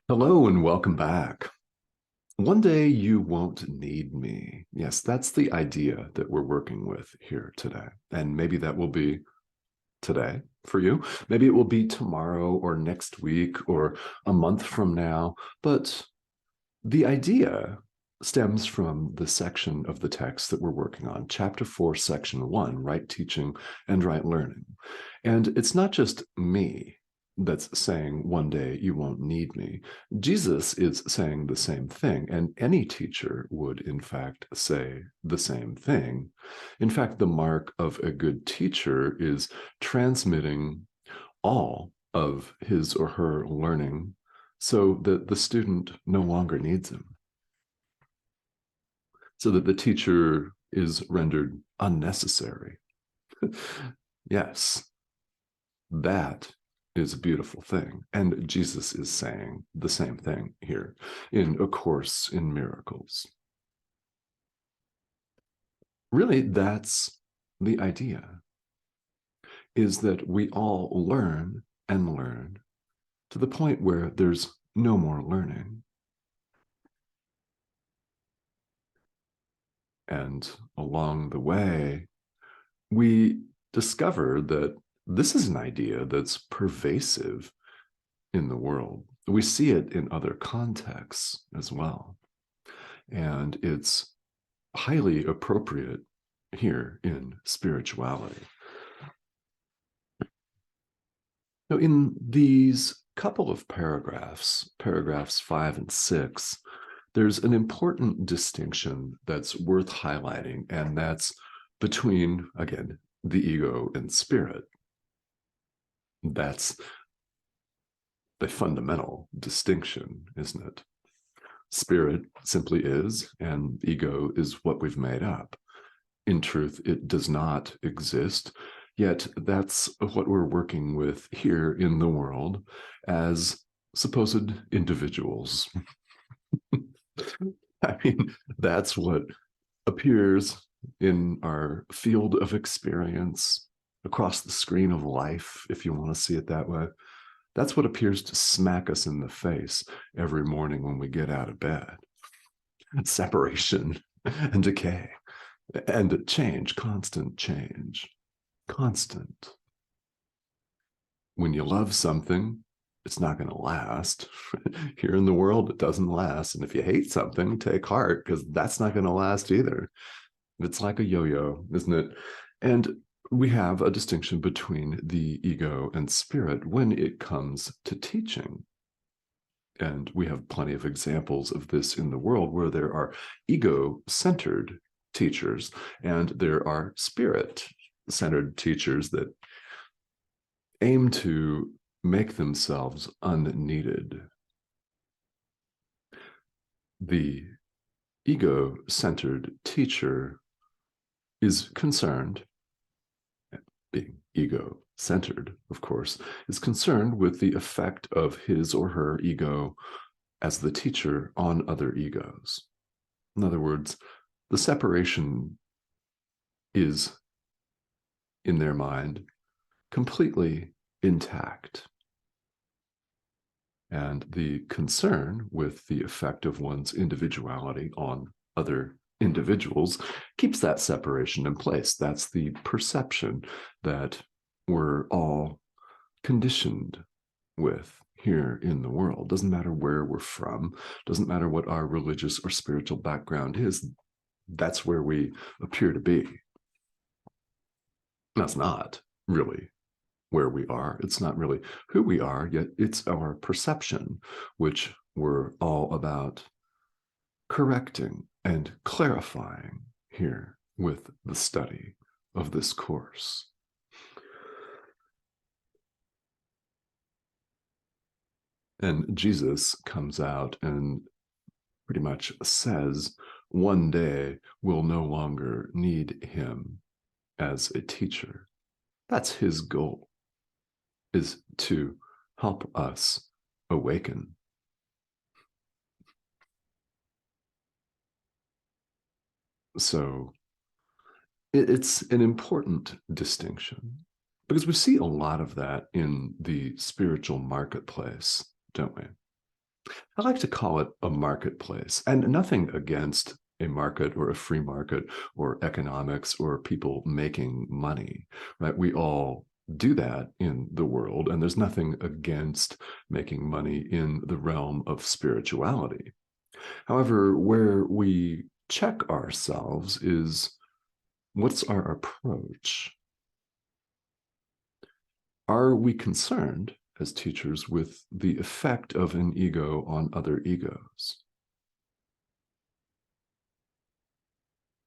Hello and welcome back. One day you won't need me. Yes, that's the idea that we're working with here today. And maybe that will be today for you. Maybe it will be tomorrow or next week or a month from now. But the idea stems from the section of the text that we're working on, chapter 4, section 1, right teaching and right learning. And it's not just me that's saying one day you won't need me. Jesus is saying the same thing, and any teacher would, in fact, say the same thing. In fact, the mark of a good teacher is transmitting all of his or her learning so that the student no longer needs him, so that the teacher is rendered unnecessary. Yes, that is a beautiful thing. And Jesus is saying the same thing here in A Course in Miracles. Really, that's the idea, is that we all learn and learn to the point where there's no more learning. And along the way, we discover that this is an idea that's pervasive in the world. We see it in other contexts as well. And it's highly appropriate here in spirituality. Now, in these couple of paragraphs, paragraphs 5 and 6, there's an important distinction that's worth highlighting, and that's between, again, the ego and spirit. That's the fundamental distinction, isn't it? Spirit simply is, and ego is what we've made up. In truth, it does not exist, yet that's what we're working with here in the world as supposed individuals. I mean, that's what appears in our field of experience across the screen of life, if you want to see it that way. That's what appears to smack us in the face every morning when we get out of bed. Separation and decay and change, constant change, constant. When you love something, it's not going to last. Here in the world, it doesn't last. And if you hate something, take heart, because that's not going to last either. It's like a yo-yo, isn't it? And we have a distinction between the ego and spirit when it comes to teaching. And we have plenty of examples of this in the world where there are ego-centered teachers and there are spirit-centered teachers that aim to make themselves unneeded. The ego-centered teacher is concerned, being ego-centered, of course, is concerned with the effect of his or her ego as the teacher on other egos. In other words, the separation is, in their mind, completely intact. And the concern with the effect of one's individuality on other individuals keeps that separation in place. That's the perception that we're all conditioned with here in the world. Doesn't matter where we're from, doesn't matter what our religious or spiritual background is, that's where we appear to be. That's not really where we are. It's not really who we are, yet it's our perception, which we're all about correcting and clarifying here with the study of this course. And Jesus comes out and pretty much says, one day we'll no longer need him as a teacher. That's his goal, is to help us awaken. So it's an important distinction because we see a lot of that in the spiritual marketplace, don't we? I like to call it a marketplace, and nothing against a market or a free market or economics or people making money, right? We all do that in the world, and there's nothing against making money in the realm of spirituality. However, where we check ourselves is what's our approach? Are we concerned as teachers with the effect of an ego on other egos?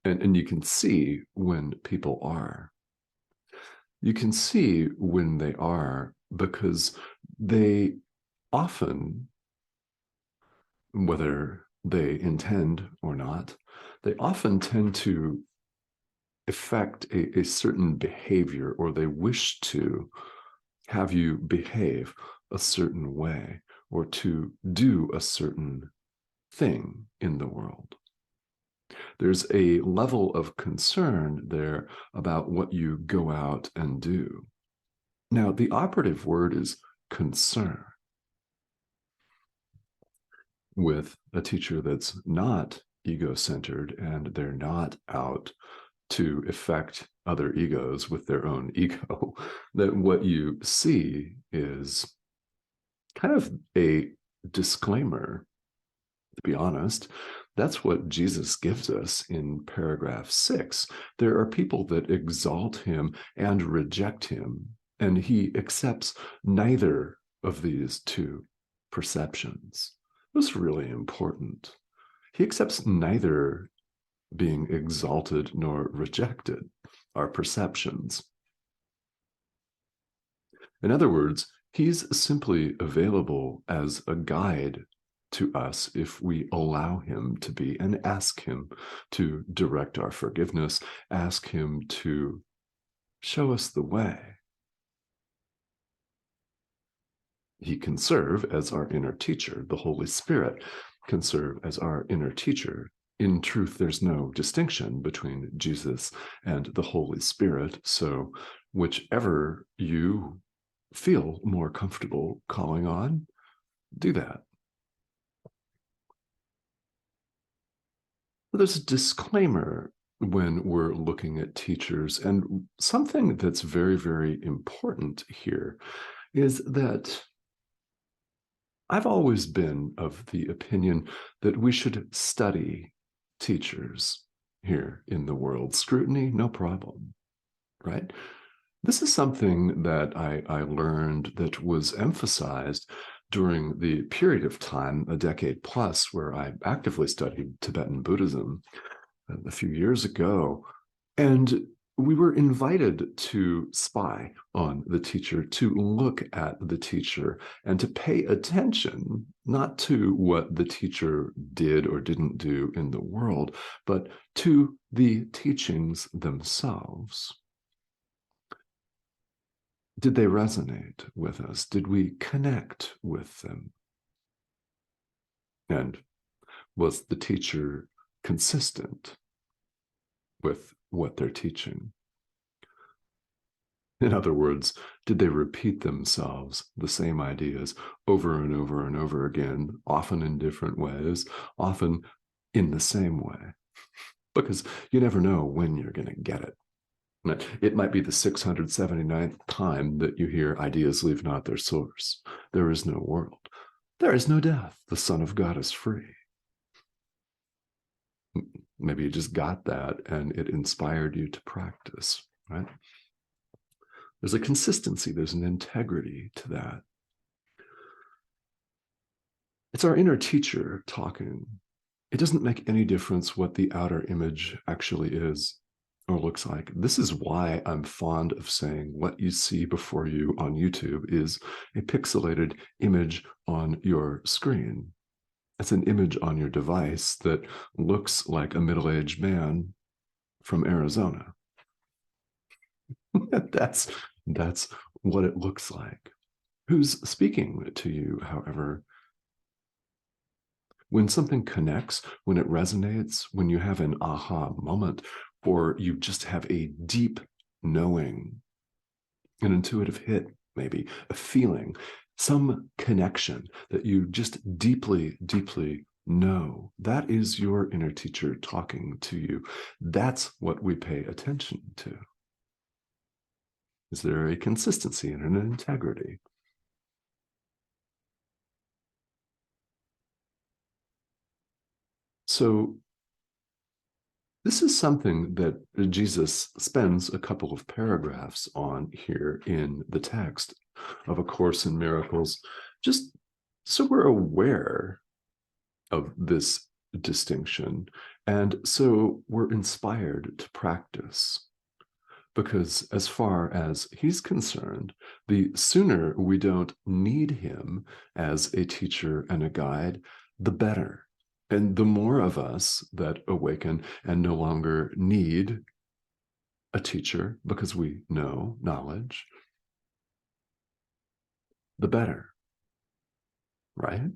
And you can see when people are. You can see when they are because they often, whether they intend or not, they often tend to affect a certain behavior, or they wish to have you behave a certain way or to do a certain thing in the world. There's a level of concern there about what you go out and do. Now, the operative word is concern. With a teacher that's not ego-centered and they're not out to affect other egos with their own ego, that what you see is kind of a disclaimer, to be honest. That's what Jesus gives us in paragraph 6. There are people that exalt him and reject him, and he accepts neither of these two perceptions. That's really important. He accepts neither being exalted nor rejected, our perceptions. In other words, he's simply available as a guide to us if we allow him to be and ask him to direct our forgiveness, ask him to show us the way. He can serve as our inner teacher. The Holy Spirit can serve as our inner teacher. In truth, there's no distinction between Jesus and the Holy Spirit. So whichever you feel more comfortable calling on, do that. There's a disclaimer when we're looking at teachers, and something that's very, very important here is that I've always been of the opinion that we should study teachers here in the world. Scrutiny, no problem, right? This is something that I learned that was emphasized during the period of time, a decade plus, where I actively studied Tibetan Buddhism a few years ago. And we were invited to spy on the teacher, to look at the teacher, and to pay attention, not to what the teacher did or didn't do in the world, but to the teachings themselves. Did they resonate with us? Did we connect with them? And was the teacher consistent with what they're teaching? In other words, did they repeat themselves, the same ideas, over and over and over again, often in different ways, often in the same way? Because you never know when you're going to get it. It might be the 679th time that you hear ideas leave not their source. There is no world. There is no death. The Son of God is free. Maybe you just got that and it inspired you to practice, right? There's a consistency, there's an integrity to that. It's our inner teacher talking. It doesn't make any difference what the outer image actually is or looks like. This is why I'm fond of saying what you see before you on YouTube is a pixelated image on your screen. It's an image on your device that looks like a middle-aged man from Arizona. That's what it looks like. Who's speaking to you, however? When something connects, when it resonates, when you have an aha moment, or you just have a deep knowing, an intuitive hit, maybe a feeling, some connection that you just deeply, deeply know. That is your inner teacher talking to you. That's what we pay attention to. Is there a consistency and an integrity? So this is something that Jesus spends a couple of paragraphs on here in the text of A Course in Miracles, just so we're aware of this distinction. And so we're inspired to practice. Because as far as he's concerned, the sooner we don't need him as a teacher and a guide, the better. And the more of us that awaken and no longer need a teacher because we know knowledge, the better, right?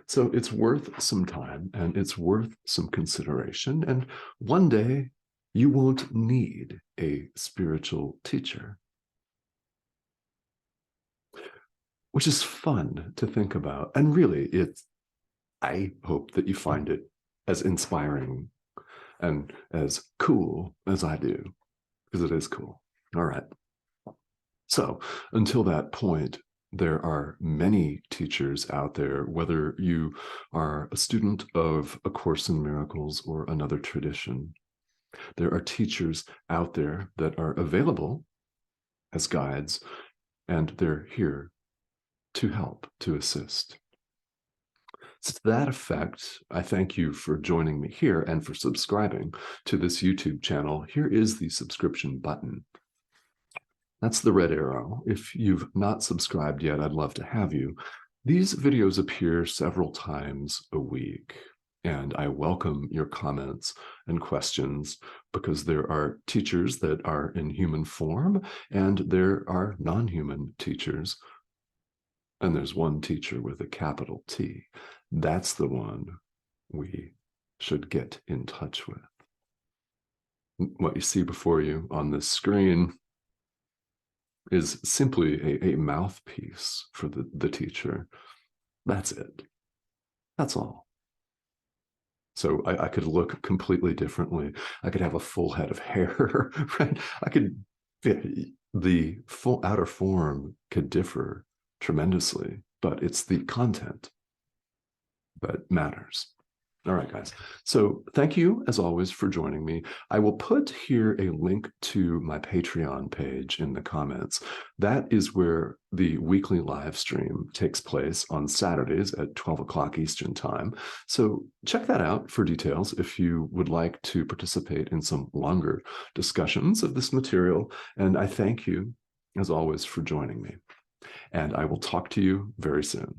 So it's worth some time and it's worth some consideration. And one day you won't need a spiritual teacher, which is fun to think about. And really, I hope that you find it as inspiring and as cool as I do, because it is cool. All right. So until that point, there are many teachers out there, whether you are a student of A Course in Miracles or another tradition. There are teachers out there that are available as guides, and they're here to help, to assist. So to that effect, I thank you for joining me here and for subscribing to this YouTube channel. Here is the subscription button. That's the red arrow. If you've not subscribed yet, I'd love to have you. These videos appear several times a week, and I welcome your comments and questions because there are teachers that are in human form and there are non-human teachers. And there's one teacher with a capital T. That's the one we should get in touch with. What you see before you on this screen is simply a mouthpiece for the teacher. That's it. That's all. So I could look completely differently. I could have a full head of hair, right? The full outer form could differ tremendously, but it's the content that matters. All right, guys. So thank you, as always, for joining me. I will put here a link to my Patreon page in the comments. That is where the weekly live stream takes place on Saturdays at 12 o'clock Eastern Time. So check that out for details if you would like to participate in some longer discussions of this material. And I thank you, as always, for joining me. And I will talk to you very soon.